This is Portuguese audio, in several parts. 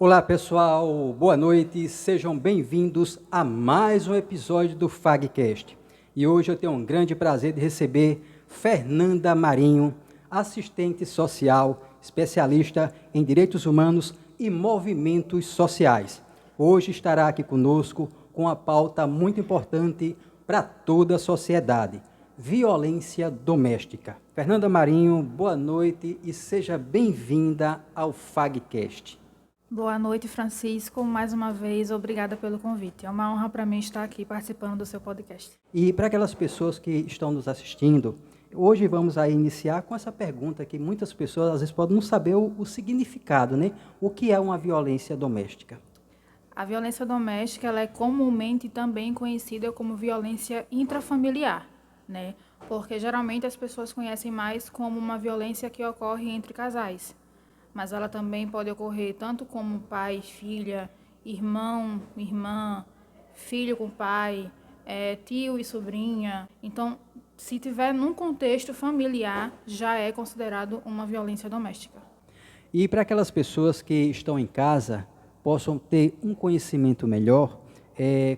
Olá pessoal, boa noite, sejam bem-vindos a mais um episódio do FagCast. E hoje eu tenho um grande prazer de receber Fernanda Marinho, assistente social, especialista em direitos humanos e movimentos sociais. Hoje estará aqui conosco com uma pauta muito importante para toda a sociedade: violência doméstica. Fernanda Marinho, boa noite e seja bem-vinda ao FagCast. Boa noite, Francisco. Mais uma vez, obrigada pelo convite. É uma honra para mim estar aqui participando do seu podcast. E para aquelas pessoas que estão nos assistindo, hoje vamos aí iniciar com essa pergunta que muitas pessoas às vezes podem não saber o significado, né? O que é uma violência doméstica? A violência doméstica ela é comumente também conhecida como violência intrafamiliar, né? Porque geralmente as pessoas conhecem mais como uma violência que ocorre entre casais. Mas ela também pode ocorrer tanto como pai, filha, irmão, irmã, filho com pai, tio e sobrinha. Então, se tiver num contexto familiar, já é considerado uma violência doméstica. E para aquelas pessoas que estão em casa, possam ter um conhecimento melhor,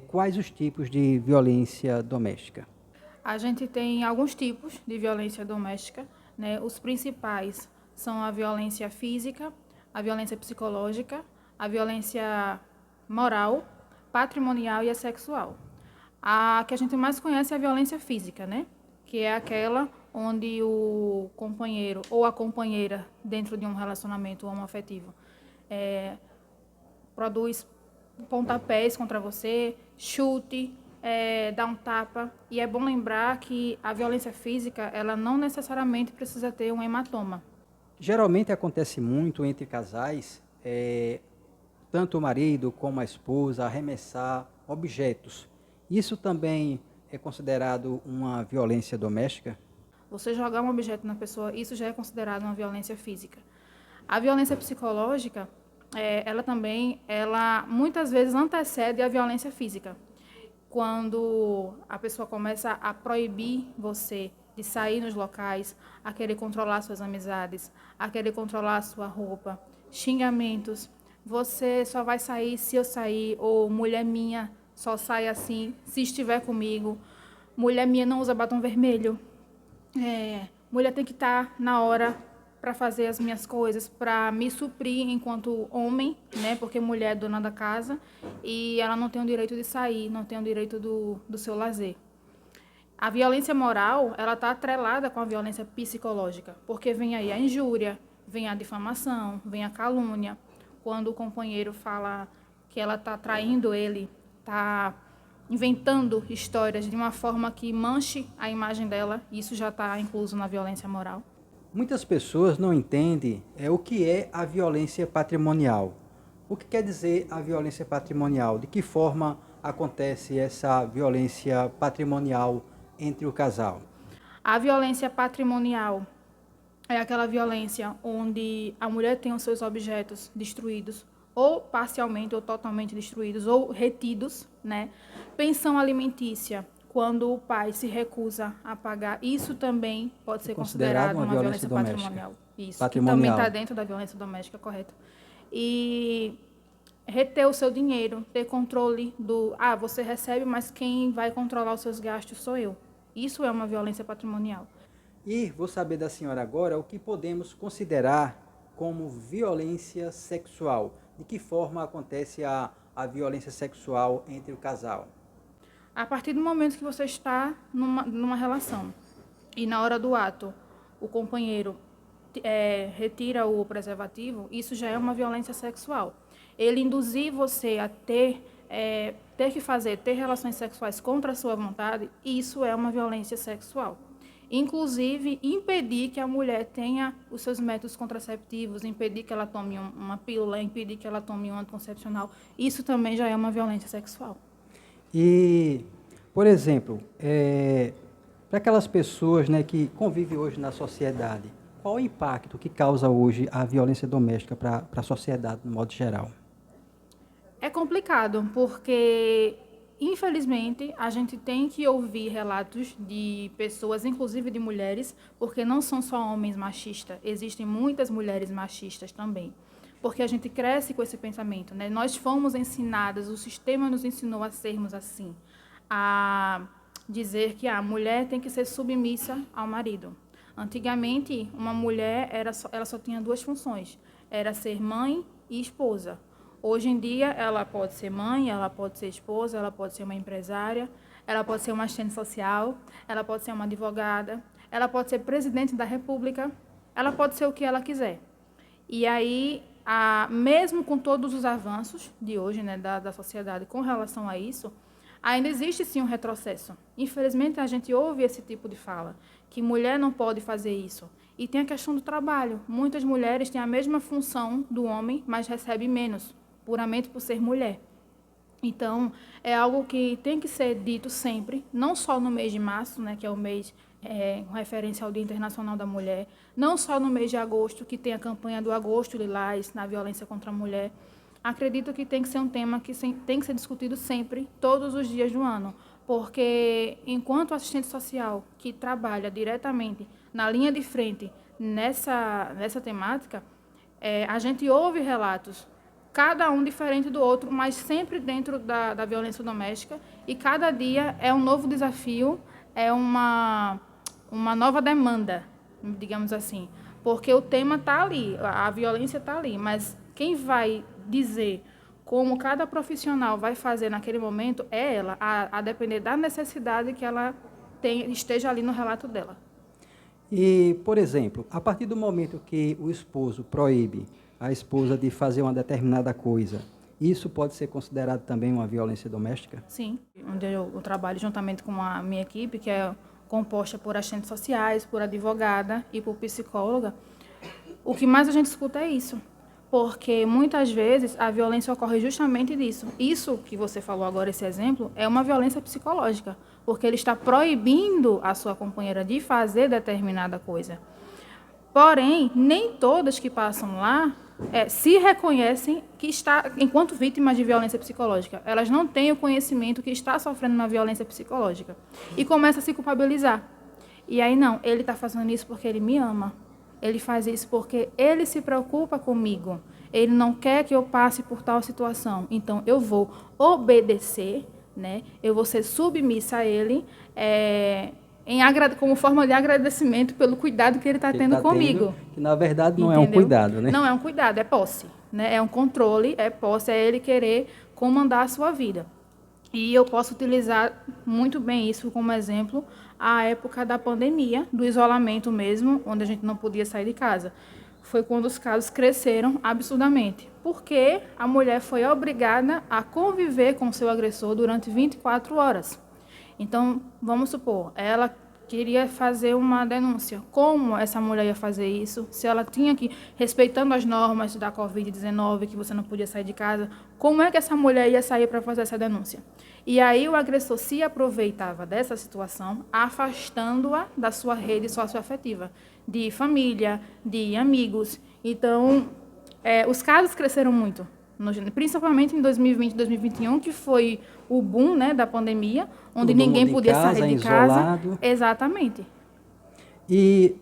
quais os tipos de violência doméstica? A gente tem alguns tipos de violência doméstica, né? Os principais são a violência física, a violência psicológica, a violência moral, patrimonial e a sexual. A que a gente mais conhece é a violência física, né? Que é aquela onde o companheiro ou a companheira dentro de um relacionamento homoafetivo produz pontapés contra você, chute, dá um tapa. E é bom lembrar que a violência física, ela não necessariamente precisa ter um hematoma. Geralmente acontece muito entre casais, tanto o marido como a esposa arremessar objetos. Isso também é considerado uma violência doméstica? Você jogar um objeto na pessoa, isso já é considerado uma violência física. A violência psicológica, ela muitas vezes antecede a violência física. Quando a pessoa começa a proibir você de sair nos locais, a querer controlar suas amizades, a querer controlar a sua roupa, xingamentos, você só vai sair se eu sair, ou mulher minha só sai assim se estiver comigo, mulher minha não usa batom vermelho, mulher tem que estar na hora para fazer as minhas coisas, para me suprir enquanto homem, né? Porque mulher é dona da casa e ela não tem o direito de sair, não tem o direito do seu lazer. A violência moral, ela está atrelada com a violência psicológica, porque vem aí a injúria, vem a difamação, vem a calúnia. Quando o companheiro fala que ela está traindo ele, está inventando histórias de uma forma que manche a imagem dela, isso já está incluso na violência moral. Muitas pessoas não entendem o que é a violência patrimonial. O que quer dizer a violência patrimonial? De que forma acontece essa violência patrimonial entre o casal? A violência patrimonial é aquela violência onde a mulher tem os seus objetos destruídos, ou parcialmente ou totalmente destruídos, ou retidos, né? Pensão alimentícia, quando o pai se recusa a pagar, isso também pode ser considerado uma violência patrimonial. Isso, que também está dentro da violência doméstica, correto. E reter o seu dinheiro, ter controle você recebe, mas quem vai controlar os seus gastos sou eu. Isso é uma violência patrimonial. E vou saber da senhora agora o que podemos considerar como violência sexual. De que forma acontece a violência sexual entre o casal? A partir do momento que você está numa relação e na hora do ato o companheiro retira o preservativo, isso já é uma violência sexual. Ele induzir você a ter relações sexuais contra a sua vontade, isso é uma violência sexual. Inclusive, impedir que a mulher tenha os seus métodos contraceptivos, impedir que ela tome uma pílula, impedir que ela tome um anticoncepcional, isso também já é uma violência sexual. E, por exemplo, para aquelas pessoas, né, que convivem hoje na sociedade, qual o impacto que causa hoje a violência doméstica para a sociedade, no modo geral? É complicado, porque, infelizmente, a gente tem que ouvir relatos de pessoas, inclusive de mulheres, porque não são só homens machistas, existem muitas mulheres machistas também. porque a gente cresce com esse pensamento, né? Nós fomos ensinadas, o sistema nos ensinou a sermos assim, a dizer que a mulher tem que ser submissa ao marido. Antigamente, uma mulher ela só tinha duas funções, era ser mãe e esposa. Hoje em dia, ela pode ser mãe, ela pode ser esposa, ela pode ser uma empresária, ela pode ser uma assistente social, ela pode ser uma advogada, ela pode ser presidente da República, ela pode ser o que ela quiser. E aí, mesmo com todos os avanços de hoje, né, da sociedade com relação a isso, ainda existe sim um retrocesso. Infelizmente, a gente ouve esse tipo de fala, que mulher não pode fazer isso. E tem a questão do trabalho. Muitas mulheres têm a mesma função do homem, mas recebem menos, puramente por ser mulher. Então, é algo que tem que ser dito sempre, não só no mês de março, né, que é o mês com referência ao Dia Internacional da Mulher, não só no mês de agosto, que tem a campanha do Agosto Lilás, na violência contra a mulher. Acredito que tem que ser um tema que tem que ser discutido sempre, todos os dias do ano, porque enquanto assistente social que trabalha diretamente na linha de frente nessa temática, a gente ouve relatos, cada um diferente do outro, mas sempre dentro da violência doméstica, e cada dia é um novo desafio, é uma nova demanda, digamos assim, porque o tema está ali, a violência está ali, mas quem vai dizer como cada profissional vai fazer naquele momento é ela, a depender da necessidade que ela esteja ali no relato dela. E, por exemplo, a partir do momento que o esposo proíbe a esposa de fazer uma determinada coisa, isso pode ser considerado também uma violência doméstica? Sim, onde eu trabalho juntamente com a minha equipe, que é composta por assistentes sociais, por advogada e por psicóloga, o que mais a gente escuta é isso. Porque muitas vezes a violência ocorre justamente disso. Isso que você falou agora, esse exemplo, é uma violência psicológica, porque ele está proibindo a sua companheira de fazer determinada coisa. Porém, nem todas que passam lá se reconhecem que está enquanto vítimas de violência psicológica. Elas não têm o conhecimento que está sofrendo uma violência psicológica e começam a se culpabilizar. E aí, não, ele está fazendo isso porque ele me ama. Ele faz isso porque ele se preocupa comigo. Ele não quer que eu passe por tal situação. Então, eu vou obedecer, né? Eu vou ser submissa a ele, como forma de agradecimento pelo cuidado que ele está tendo comigo. Que, na verdade, não Entendeu? É um cuidado, né? Não é um cuidado, é posse. Né? É um controle, é posse, é ele querer comandar a sua vida. E eu posso utilizar muito bem isso como exemplo a época da pandemia, do isolamento mesmo, onde a gente não podia sair de casa. Foi quando os casos cresceram absurdamente, porque a mulher foi obrigada a conviver com seu agressor durante 24 horas. Então, vamos supor, ela queria fazer uma denúncia. Como essa mulher ia fazer isso? Se ela tinha que, respeitando as normas da Covid-19, que você não podia sair de casa, como é que essa mulher ia sair para fazer essa denúncia? E aí o agressor se aproveitava dessa situação, afastando-a da sua rede socioafetiva, de família, de amigos. Então, os casos cresceram muito, principalmente em 2020 e 2021, que foi o boom, né, da pandemia, onde ninguém podia sair de casa. Isolado. Exatamente. E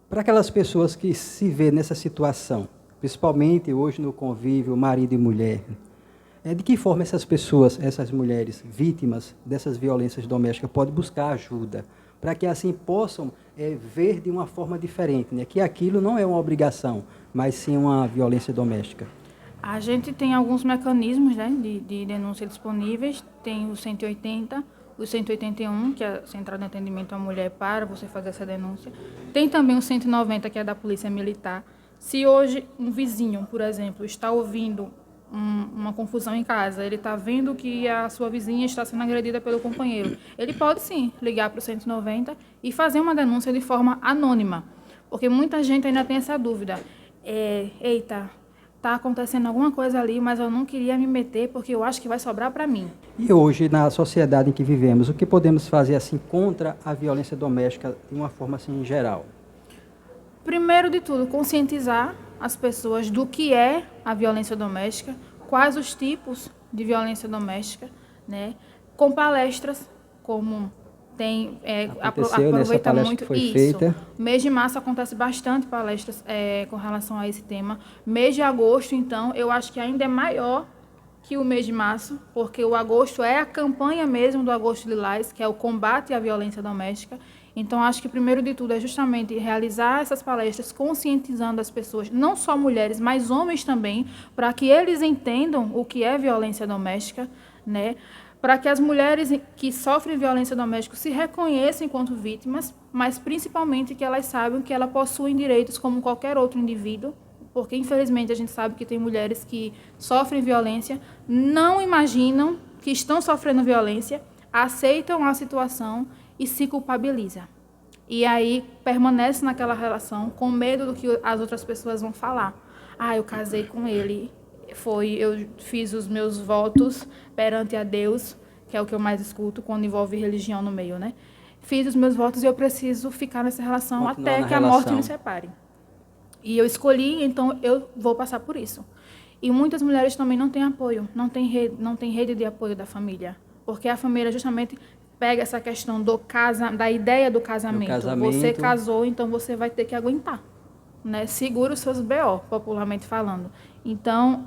para aquelas pessoas que se vê nessa situação, principalmente hoje no convívio marido e mulher, de que forma essas pessoas, essas mulheres vítimas dessas violências domésticas podem buscar ajuda, para que assim possam ver de uma forma diferente, né, que aquilo não é uma obrigação, mas sim uma violência doméstica? A gente tem alguns mecanismos, né, de denúncia disponíveis, tem o 180, o 181, que é a Central de Atendimento à Mulher, para você fazer essa denúncia. Tem também o 190, que é da Polícia Militar. Se hoje um vizinho, por exemplo, está ouvindo uma confusão em casa, ele está vendo que a sua vizinha está sendo agredida pelo companheiro, ele pode sim ligar para o 190 e fazer uma denúncia de forma anônima, porque muita gente ainda tem essa dúvida. Eita, está acontecendo alguma coisa ali, mas eu não queria me meter porque eu acho que vai sobrar para mim. E hoje, na sociedade em que vivemos, o que podemos fazer assim contra a violência doméstica de uma forma assim geral? Primeiro de tudo, conscientizar as pessoas do que é a violência doméstica, quais os tipos de violência doméstica, né? Com palestras, como Aconteceu nessa aproveita palestra muito que foi isso. feita. Mês de março acontece bastante palestras com relação a esse tema. Mês de agosto, então, eu acho que ainda é maior que o mês de março, porque o agosto é a campanha mesmo do Agosto Lilás, que é o combate à violência doméstica. Então, acho que primeiro de tudo é justamente realizar essas palestras conscientizando as pessoas, não só mulheres, mas homens também, para que eles entendam o que é violência doméstica, né? Para que as mulheres que sofrem violência doméstica se reconheçam enquanto vítimas, mas principalmente que elas saibam que elas possuem direitos como qualquer outro indivíduo, porque infelizmente a gente sabe que tem mulheres que sofrem violência, não imaginam que estão sofrendo violência, aceitam a situação e se culpabilizam. E aí permanece naquela relação com medo do que as outras pessoas vão falar. Ah, eu casei com ele, eu fiz os meus votos perante a Deus, que é o que eu mais escuto quando envolve religião no meio, né? Fiz os meus votos e eu preciso ficar nessa relação até que a morte nos separe. E eu escolhi, então eu vou passar por isso. E muitas mulheres também não têm apoio, não têm rede de apoio da família, porque a família justamente pega essa questão da ideia do casamento. Você casou, então você vai ter que aguentar, né? Segura os seus BO, popularmente falando. Então,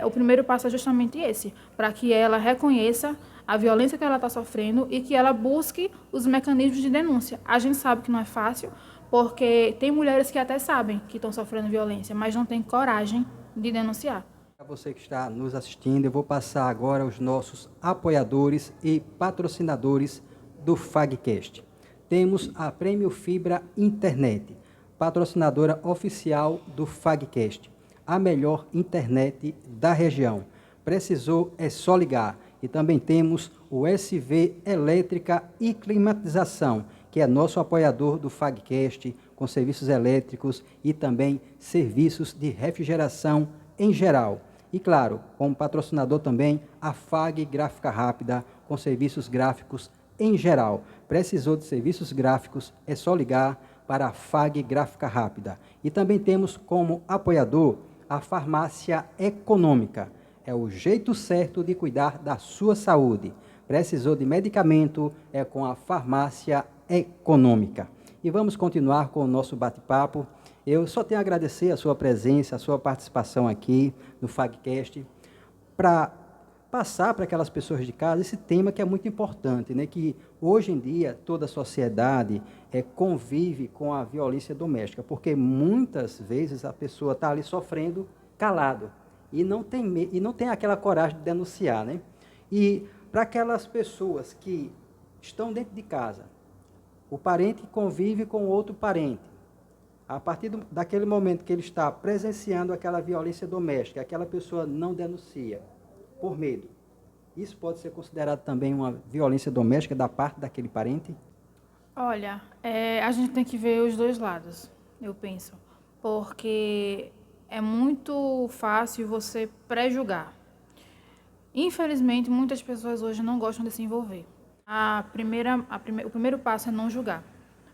o primeiro passo é justamente esse, para que ela reconheça a violência que ela está sofrendo e que ela busque os mecanismos de denúncia. A gente sabe que não é fácil, porque tem mulheres que até sabem que estão sofrendo violência, mas não têm coragem de denunciar. Para você que está nos assistindo, eu vou passar agora os nossos apoiadores e patrocinadores do FagCast. Temos a Prêmio Fibra Internet, patrocinadora oficial do FagCast, a melhor internet da região. Precisou, é só ligar. E também temos o SV Elétrica e Climatização, que é nosso apoiador do FagCast, com serviços elétricos e também serviços de refrigeração em geral. E claro, como patrocinador também, a FAG Gráfica Rápida, com serviços gráficos em geral. Precisou de serviços gráficos, é só ligar para a FAG Gráfica Rápida. E também temos como apoiador a Farmácia Econômica. É o jeito certo de cuidar da sua saúde. Precisou de medicamento, é com a Farmácia Econômica. E vamos continuar com o nosso bate-papo. Eu só tenho a agradecer a sua presença, a sua participação aqui no FagCast, para passar para aquelas pessoas de casa esse tema que é muito importante, né? Que hoje em dia toda a sociedade convive com a violência doméstica, porque muitas vezes a pessoa está ali sofrendo calado e não tem aquela coragem de denunciar, né? E para aquelas pessoas que estão dentro de casa, o parente convive com outro parente, a partir daquele momento que ele está presenciando aquela violência doméstica, aquela pessoa não denuncia por medo. Isso pode ser considerado também uma violência doméstica da parte daquele parente? Olha, a gente tem que ver os dois lados, eu penso, porque é muito fácil você pré-julgar. Infelizmente, muitas pessoas hoje não gostam de se envolver. O primeiro passo é não julgar,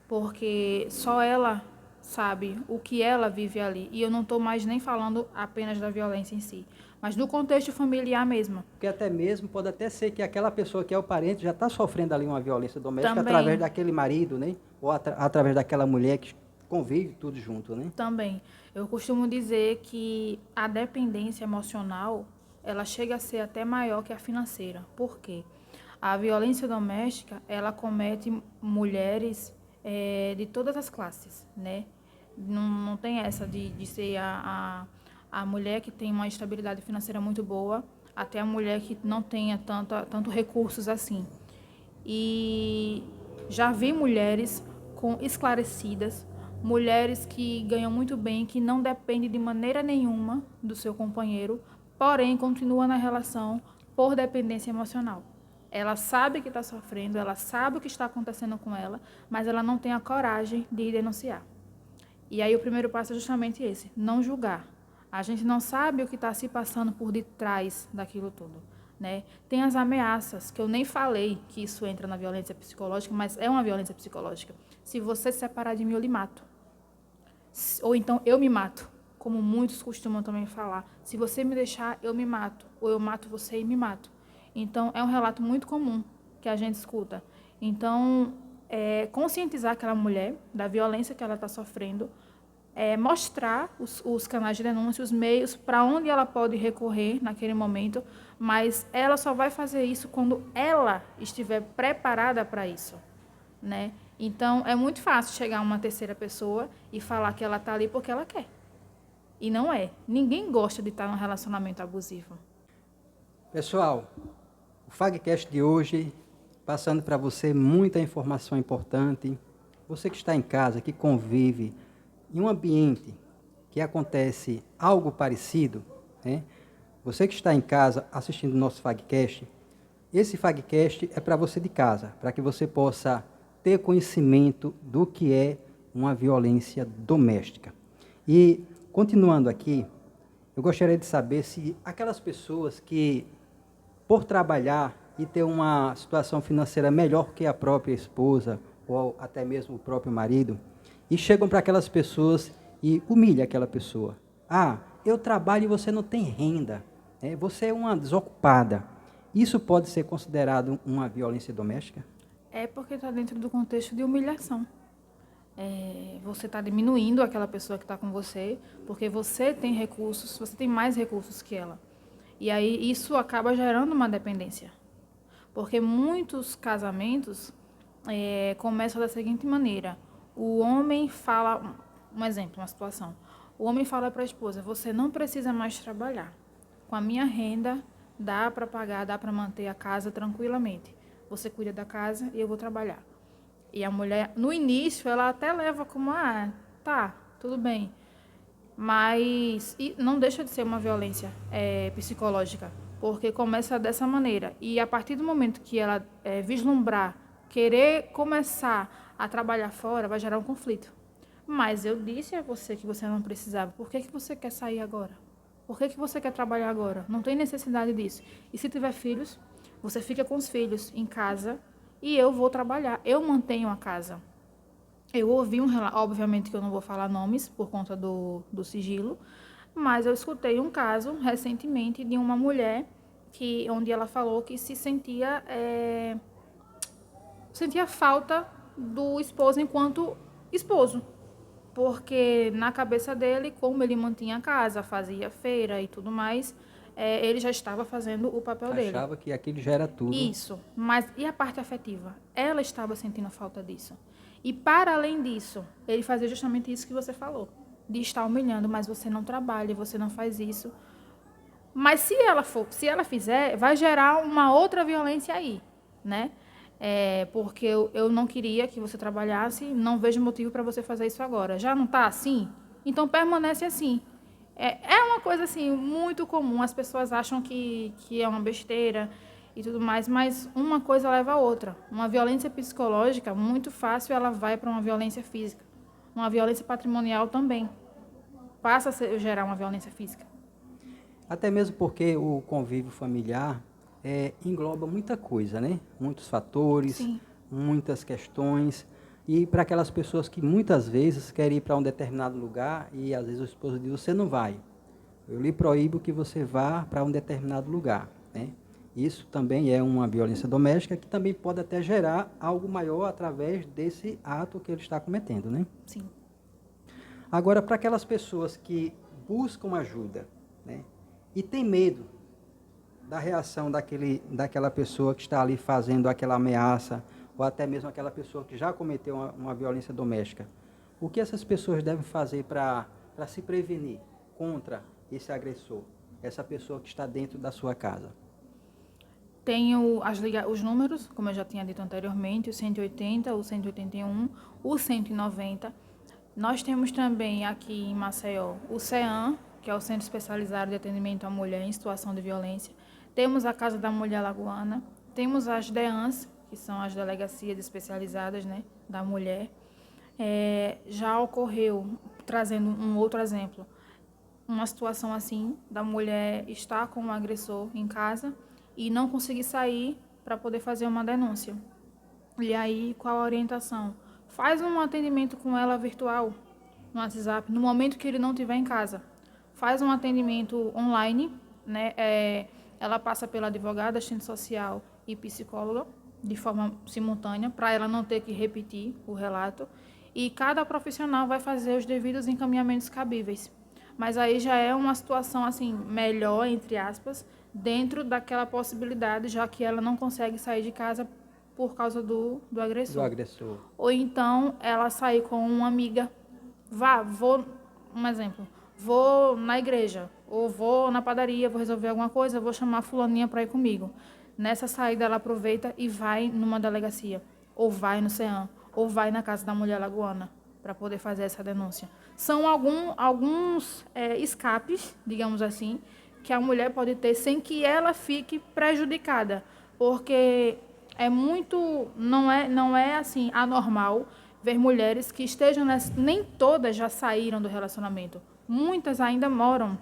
porque só ela sabe o que ela vive ali. E eu não estou mais nem falando apenas da violência em si, mas do contexto familiar mesmo. Porque até mesmo pode até ser que aquela pessoa que é o parente já está sofrendo ali uma violência doméstica Também. Através daquele marido, né? Ou através daquela mulher que convive tudo junto, né? Também. Eu costumo dizer que a dependência emocional, ela chega a ser até maior que a financeira. Por quê? A violência doméstica, ela comete mulheres de todas as classes, né? Não tem essa de ser a mulher que tem uma estabilidade financeira muito boa, até a mulher que não tenha tanto recursos assim. E já vi mulheres esclarecidas, mulheres que ganham muito bem, que não dependem de maneira nenhuma do seu companheiro, porém continua na relação por dependência emocional. Ela sabe que está sofrendo, ela sabe o que está acontecendo com ela, mas ela não tem a coragem de ir denunciar. E aí o primeiro passo é justamente esse, não julgar. A gente não sabe o que está se passando por detrás daquilo tudo, né? Tem as ameaças, que eu nem falei que isso entra na violência psicológica, mas é uma violência psicológica. Se você se separar de mim, eu lhe mato. Ou então, eu me mato, como muitos costumam também falar. Se você me deixar, eu me mato. Ou eu mato você e me mato. Então, é um relato muito comum que a gente escuta. Então, conscientizar aquela mulher da violência que ela está sofrendo, mostrar os canais de denúncia, os meios para onde ela pode recorrer naquele momento, mas ela só vai fazer isso quando ela estiver preparada para isso, né? Então, é muito fácil chegar uma terceira pessoa e falar que ela está ali porque ela quer. E não é. Ninguém gosta de estar num relacionamento abusivo. Pessoal, o FagCast de hoje, passando para você muita informação importante. Você que está em casa, que convive em um ambiente que acontece algo parecido, né? Você que está em casa assistindo o nosso FagCast, esse FagCast é para você de casa, para que você possa ter conhecimento do que é uma violência doméstica. E, continuando aqui, eu gostaria de saber se aquelas pessoas que, por trabalhar e ter uma situação financeira melhor que a própria esposa, ou até mesmo o próprio marido, e chegam para aquelas pessoas e humilham aquela pessoa. Ah, eu trabalho e você não tem renda, você é uma desocupada. Isso pode ser considerado uma violência doméstica? É porque está dentro do contexto de humilhação. Você está diminuindo aquela pessoa que está com você, porque você tem recursos, você tem mais recursos que ela. E aí isso acaba gerando uma dependência. Porque muitos casamentos começam da seguinte maneira. O homem fala, um exemplo, uma situação. O homem fala para a esposa, você não precisa mais trabalhar. Com a minha renda, dá para pagar, dá para manter a casa tranquilamente. Você cuida da casa e eu vou trabalhar. E a mulher, no início, ela até leva como, tá, tudo bem. Mas não deixa de ser uma violência psicológica, porque começa dessa maneira. E a partir do momento que ela vislumbrar, querer começar a trabalhar fora, vai gerar um conflito. Mas eu disse a você que você não precisava. Por que você quer sair agora? Por que você quer trabalhar agora? Não tem necessidade disso. E se tiver filhos, você fica com os filhos em casa e eu vou trabalhar. Eu mantenho a casa. Eu ouvi um relato, obviamente que eu não vou falar nomes por conta do sigilo, mas eu escutei um caso recentemente de uma mulher onde ela falou que se sentia falta do esposo enquanto esposo. Porque na cabeça dele, como ele mantinha a casa, fazia feira e tudo mais, ele já estava fazendo o papel dele. Achava que aquilo já era tudo. Isso, mas e a parte afetiva? Ela estava sentindo falta disso. E para além disso, ele fazia justamente isso que você falou, de estar humilhando, mas você não trabalha, você não faz isso. Mas se ela fizer, vai gerar uma outra violência aí, né? Porque eu não queria que você trabalhasse, não vejo motivo para você fazer isso agora. Já não está assim? Então permanece assim. É uma coisa assim muito comum, as pessoas acham que é uma besteira e tudo mais, mas uma coisa leva a outra. Uma violência psicológica, muito fácil, ela vai para uma violência física. Uma violência patrimonial também passa a gerar uma violência física. Até mesmo porque o convívio familiar engloba muita coisa, né? Muitos fatores, Sim. Muitas questões. E para aquelas pessoas que muitas vezes querem ir para um determinado lugar e às vezes o esposo diz, você não vai. Eu lhe proíbo que você vá para um determinado lugar, né? Isso também é uma violência doméstica que também pode até gerar algo maior através desse ato que ele está cometendo, né? Sim. Agora, para aquelas pessoas que buscam ajuda, né? E tem medo da reação daquela pessoa que está ali fazendo aquela ameaça, ou até mesmo aquela pessoa que já cometeu uma violência doméstica. O que essas pessoas devem fazer para se prevenir contra esse agressor, essa pessoa que está dentro da sua casa? Tenho os números, como eu já tinha dito anteriormente, o 180, o 181, o 190. Nós temos também aqui em Maceió o CEAM, que é o Centro Especializado de Atendimento à Mulher em Situação de Violência. Temos a Casa da Mulher Lagoana, temos as DEANs, que são as delegacias especializadas, né, da mulher. Já ocorreu, trazendo um outro exemplo, uma situação assim, da mulher estar com o agressor em casa e não conseguir sair para poder fazer uma denúncia. E aí, qual a orientação? Faz um atendimento com ela virtual, no WhatsApp, no momento que ele não estiver em casa. Faz um atendimento online, né? Ela passa pela advogada, assistente social e psicóloga, de forma simultânea, para ela não ter que repetir o relato, e cada profissional vai fazer os devidos encaminhamentos cabíveis. Mas aí já é uma situação assim melhor, entre aspas, dentro daquela possibilidade, já que ela não consegue sair de casa por causa do agressor. Do agressor. Ou então ela sair com uma amiga, um exemplo, vou na igreja, ou vou na padaria, vou resolver alguma coisa, vou chamar a fulaninha para ir comigo. Nessa saída ela aproveita e vai numa delegacia, ou vai no CEAM, ou vai na Casa da Mulher Lagoana, para poder fazer essa denúncia. São alguns escapes, digamos assim, que a mulher pode ter sem que ela fique prejudicada, porque não é assim anormal ver mulheres que estejam nem todas já saíram do relacionamento, muitas ainda moram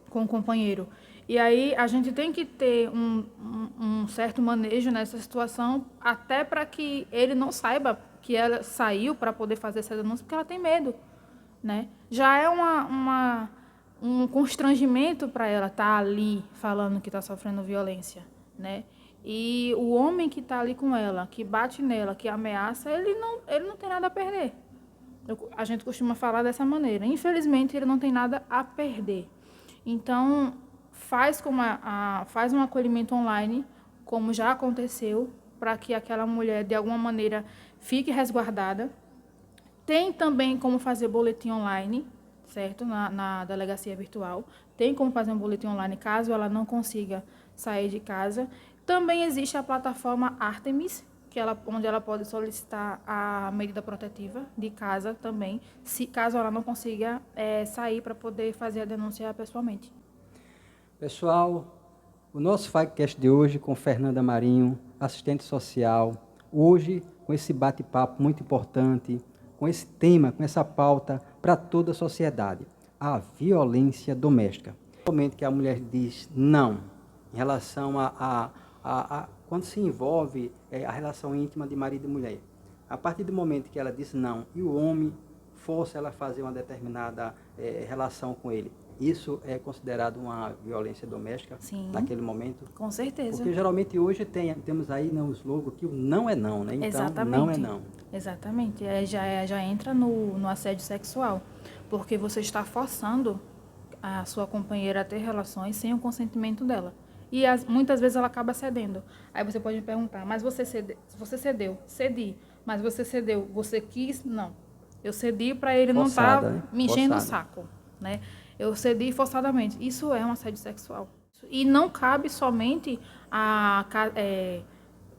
com o companheiro. E aí a gente tem que ter um certo manejo nessa situação, até para que ele não saiba que ela saiu para poder fazer essa denúncia, porque ela tem medo, né? Já é um constrangimento para ela estar ali falando que está sofrendo violência, né? E o homem que está ali com ela, que bate nela, que ameaça, ele não tem nada a perder. A gente costuma falar dessa maneira. Infelizmente, ele não tem nada a perder. Então, faz um acolhimento online, como já aconteceu, para que aquela mulher, de alguma maneira, fique resguardada. Tem também como fazer boletim online, certo? Na delegacia virtual. Tem como fazer um boletim online caso ela não consiga sair de casa. Também existe a plataforma Artemis, onde ela pode solicitar a medida protetiva de casa também, caso ela não consiga sair para poder fazer a denúncia pessoalmente. Pessoal, o nosso FAGcast de hoje com Fernanda Marinho, assistente social, hoje com esse bate-papo muito importante, com esse tema, com essa pauta para toda a sociedade, a violência doméstica. No momento que a mulher diz não em relação quando se envolve a relação íntima de marido e mulher, a partir do momento que ela diz não e o homem força ela a fazer uma determinada relação com ele, isso é considerado uma violência doméstica? Sim, naquele momento? Com certeza. Porque geralmente hoje temos aí no slogan que o não é não, né? Então, exatamente. Não é não. Exatamente. Já entra no assédio sexual, porque você está forçando a sua companheira a ter relações sem o consentimento dela. E muitas vezes ela acaba cedendo. Aí você pode me perguntar, mas você cedeu? Cedi. Mas você cedeu, você quis? Não. Eu cedi para ele não estar me enchendo o saco, né? Eu cedi forçadamente. Isso é um assédio sexual. E não cabe somente a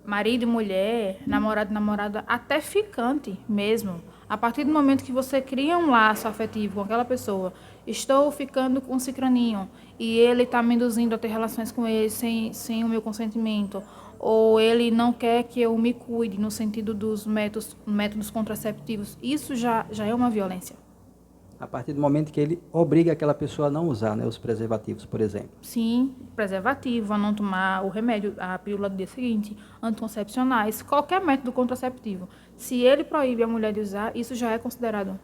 marido e mulher, namorado e namorada, até ficante mesmo. A partir do momento que você cria um laço afetivo com aquela pessoa, estou ficando com um cicraninho e ele está me induzindo a ter relações com ele sem o meu consentimento, ou ele não quer que eu me cuide no sentido dos métodos contraceptivos, isso já é uma violência. A partir do momento que ele obriga aquela pessoa a não usar, né, os preservativos, por exemplo. Sim, preservativo, a não tomar o remédio, a pílula do dia seguinte, anticoncepcionais, qualquer método contraceptivo. Se ele proíbe a mulher de usar, isso já é considerado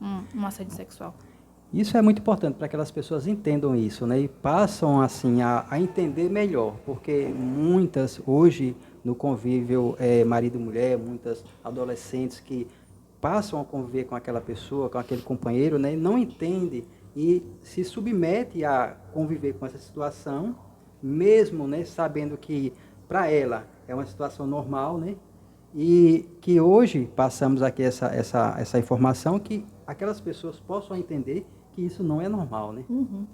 um assédio sexual. Isso é muito importante para que aquelas pessoas entendam isso, né, e passam assim a entender melhor, porque muitas, hoje, no convívio marido e mulher, muitas adolescentes que passam a conviver com aquela pessoa, com aquele companheiro, né, não entende e se submete a conviver com essa situação, mesmo, né, sabendo que para ela é uma situação normal, né, e que hoje passamos aqui essa informação que aquelas pessoas possam entender que isso não é normal, né? Uhum.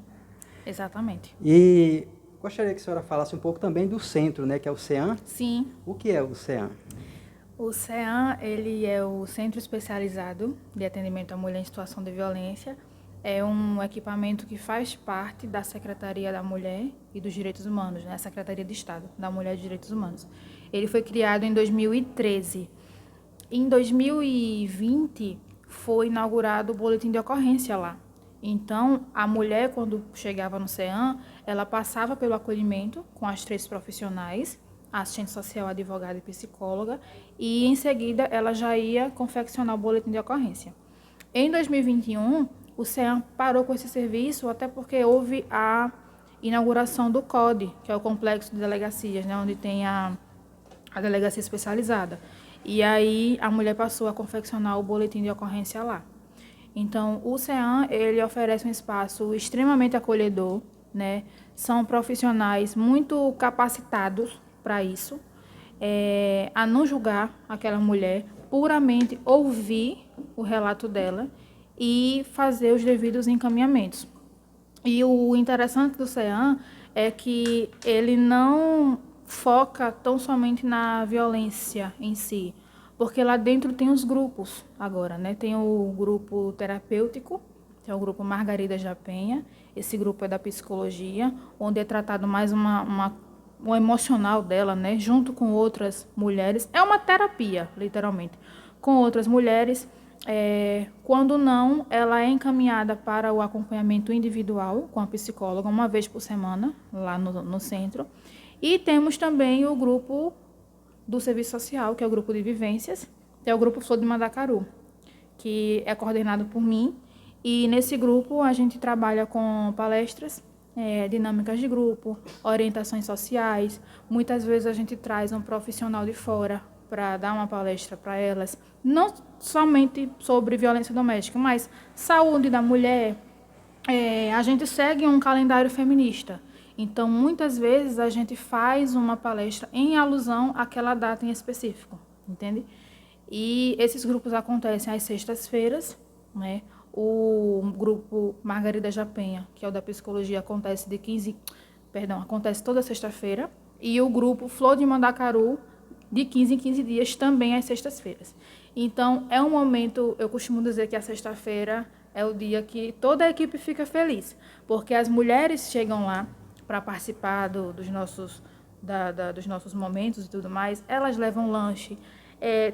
Exatamente. E gostaria que a senhora falasse um pouco também do centro, né, que é o CEAM. Sim. O que é o CEAM? O CEAM, ele é o Centro Especializado de Atendimento à Mulher em Situação de Violência. É um equipamento que faz parte da Secretaria da Mulher e dos Direitos Humanos, né? A Secretaria de Estado da Mulher e dos Direitos Humanos. Ele foi criado em 2013. Em 2020, foi inaugurado o boletim de ocorrência lá. Então, a mulher, quando chegava no CEAM, ela passava pelo acolhimento com as 3 profissionais, a assistente social, a advogada e psicóloga, e em seguida ela já ia confeccionar o boletim de ocorrência. Em 2021, o CEAM parou com esse serviço, até porque houve a inauguração do CODE, que é o Complexo de Delegacias, né, onde tem a a delegacia especializada. E aí a mulher passou a confeccionar o boletim de ocorrência lá. Então, o CEAM, ele oferece um espaço extremamente acolhedor, né? São profissionais muito capacitados para isso, a não julgar aquela mulher, puramente ouvir o relato dela e fazer os devidos encaminhamentos. E o interessante do CEAM é que ele não foca tão somente na violência em si, porque lá dentro tem os grupos agora, né? Tem o grupo terapêutico, que é o grupo Margaridas da Penha. Esse grupo é da psicologia, onde é tratado mais o emocional dela, né? Junto com outras mulheres. É uma terapia, literalmente, com outras mulheres. Quando não, ela é encaminhada para o acompanhamento individual com a psicóloga, uma vez por semana, lá no centro. E temos também o grupo do serviço social, que é o grupo de vivências, que é o grupo Flor de Mandacaru, que é coordenado por mim. E nesse grupo a gente trabalha com palestras, dinâmicas de grupo, orientações sociais. Muitas vezes a gente traz um profissional de fora para dar uma palestra para elas, não somente sobre violência doméstica, mas saúde da mulher. A gente segue um calendário feminista. Então, muitas vezes, a gente faz uma palestra em alusão àquela data em específico, entende? E esses grupos acontecem às sextas-feiras, né? O grupo Margaridas da Penha, que é o da psicologia, acontece toda sexta-feira. E o grupo Flor de Mandacaru, de 15 em 15 dias, também às sextas-feiras. Então, é um momento, eu costumo dizer que a sexta-feira é o dia que toda a equipe fica feliz, porque as mulheres chegam lá para participar dos nossos momentos e tudo mais, elas levam lanche.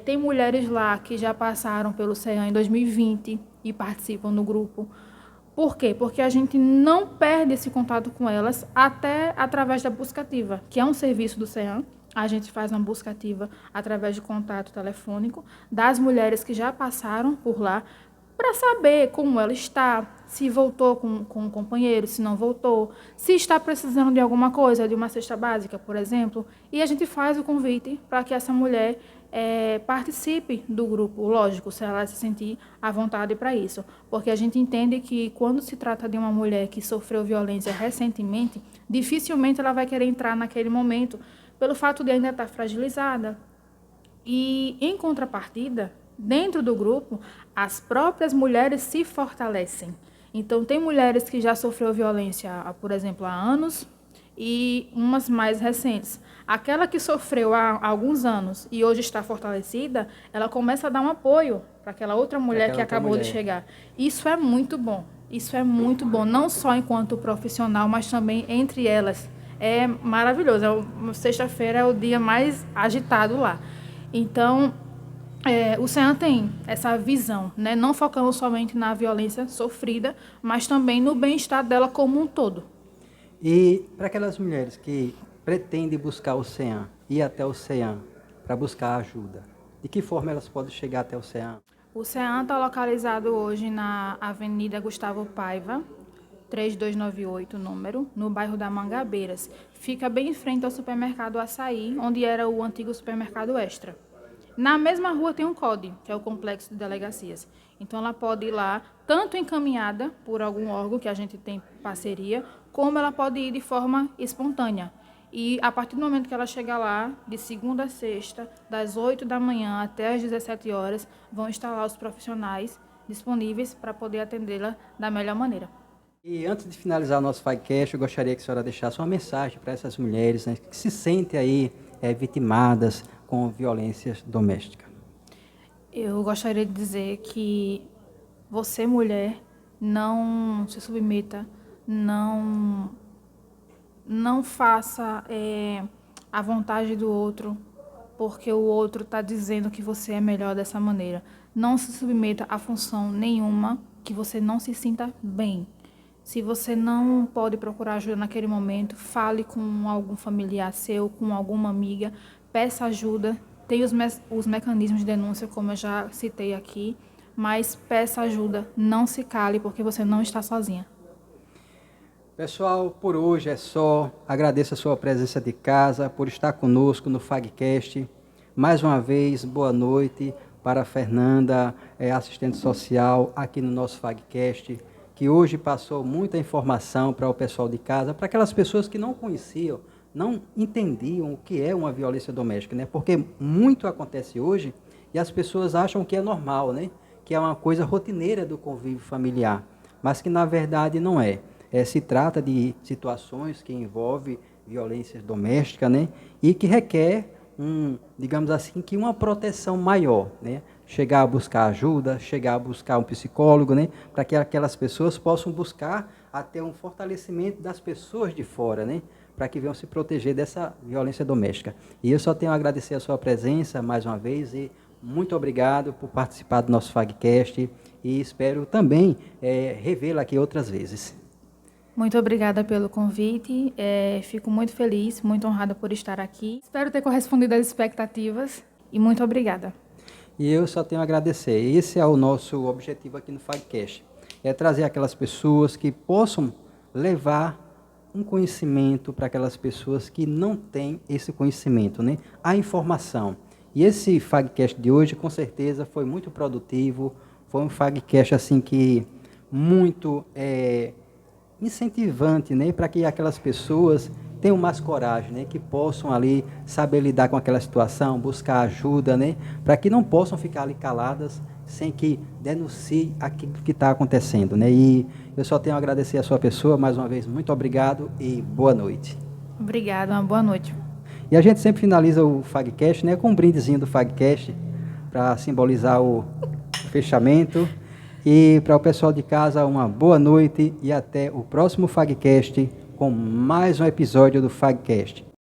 Tem mulheres lá que já passaram pelo CEAM em 2020 e participam do grupo. Por quê? Porque a gente não perde esse contato com elas até através da buscativa, que é um serviço do CEAM. A gente faz uma buscativa através de contato telefônico das mulheres que já passaram por lá, para saber como ela está, se voltou com o companheiro, se não voltou, se está precisando de alguma coisa, de uma cesta básica, por exemplo. E a gente faz o convite para que essa mulher participe do grupo, lógico, se ela se sentir à vontade para isso. Porque a gente entende que quando se trata de uma mulher que sofreu violência recentemente, dificilmente ela vai querer entrar naquele momento, pelo fato de ainda estar fragilizada. E, em contrapartida, dentro do grupo, as próprias mulheres se fortalecem. Então, tem mulheres que já sofreu violência, por exemplo, há anos, e umas mais recentes. Aquela que sofreu há alguns anos e hoje está fortalecida, ela começa a dar um apoio para aquela outra mulher que acabou de chegar. Isso é muito bom. Isso é muito bom, não só enquanto profissional, mas também entre elas. É maravilhoso. Sexta-feira é o dia mais agitado lá. Então, o CEAM tem essa visão, né? Não focando somente na violência sofrida, mas também no bem-estar dela como um todo. E para aquelas mulheres que pretendem buscar o CEAM, ir até o CEAM para buscar ajuda, de que forma elas podem chegar até o CEAM? O CEAM está localizado hoje na Avenida Gustavo Paiva, 3298, número, no bairro da Mangabeiras. Fica bem em frente ao supermercado Açaí, onde era o antigo supermercado Extra. Na mesma rua tem um CODE, que é o Complexo de Delegacias. Então, ela pode ir lá, tanto encaminhada por algum órgão que a gente tem parceria, como ela pode ir de forma espontânea. E, a partir do momento que ela chegar lá, de segunda a sexta, das 8 da manhã até as 17 horas, vão estar lá os profissionais disponíveis para poder atendê-la da melhor maneira. E antes de finalizar o nosso Fagcast, eu gostaria que a senhora deixasse uma mensagem para essas mulheres, né, que se sentem aí vitimadas com violência doméstica. Eu gostaria de dizer que você, mulher, não se submeta, não faça a vontade do outro, porque o outro está dizendo que você é melhor dessa maneira. Não se submeta a função nenhuma que você não se sinta bem. Se você não pode procurar ajuda naquele momento, fale com algum familiar seu, com alguma amiga, peça ajuda. Tem os mecanismos de denúncia, como eu já citei aqui, mas peça ajuda, não se cale, porque você não está sozinha. Pessoal, por hoje é só. Agradeço a sua presença de casa, por estar conosco no FagCast. Mais uma vez, boa noite para a Fernanda, assistente social aqui no nosso FagCast, que hoje passou muita informação para o pessoal de casa, para aquelas pessoas que não conheciam, não entendiam o que é uma violência doméstica, né? Porque muito acontece hoje e as pessoas acham que é normal, né? Que é uma coisa rotineira do convívio familiar, mas que na verdade não é. Se trata de situações que envolvem violência doméstica, né? E que requer digamos assim, que uma proteção maior, né? Chegar a buscar ajuda, chegar a buscar um psicólogo, né? Para que aquelas pessoas possam buscar até um fortalecimento das pessoas de fora, né? Para que venham se proteger dessa violência doméstica. E eu só tenho a agradecer a sua presença mais uma vez e muito obrigado por participar do nosso FagCast e espero também revê-la aqui outras vezes. Muito obrigada pelo convite, fico muito feliz, muito honrada por estar aqui. Espero ter correspondido às expectativas e muito obrigada. E eu só tenho a agradecer. Esse é o nosso objetivo aqui no FagCast, é trazer aquelas pessoas que possam levar um conhecimento para aquelas pessoas que não têm esse conhecimento, né? A informação. E esse FagCast de hoje, com certeza, foi muito produtivo, foi um FagCast assim que muito incentivante, né, para que aquelas pessoas tenham mais coragem, né, que possam ali saber lidar com aquela situação, buscar ajuda, né, para que não possam ficar ali caladas sem que denuncie aquilo que está acontecendo, né. E eu só tenho a agradecer a sua pessoa, mais uma vez, muito obrigado e boa noite. Obrigada, uma boa noite. E a gente sempre finaliza o FagCast, né, com um brindezinho do FagCast, para simbolizar o fechamento. E para o pessoal de casa, uma boa noite e até o próximo FagCast com mais um episódio do FagCast.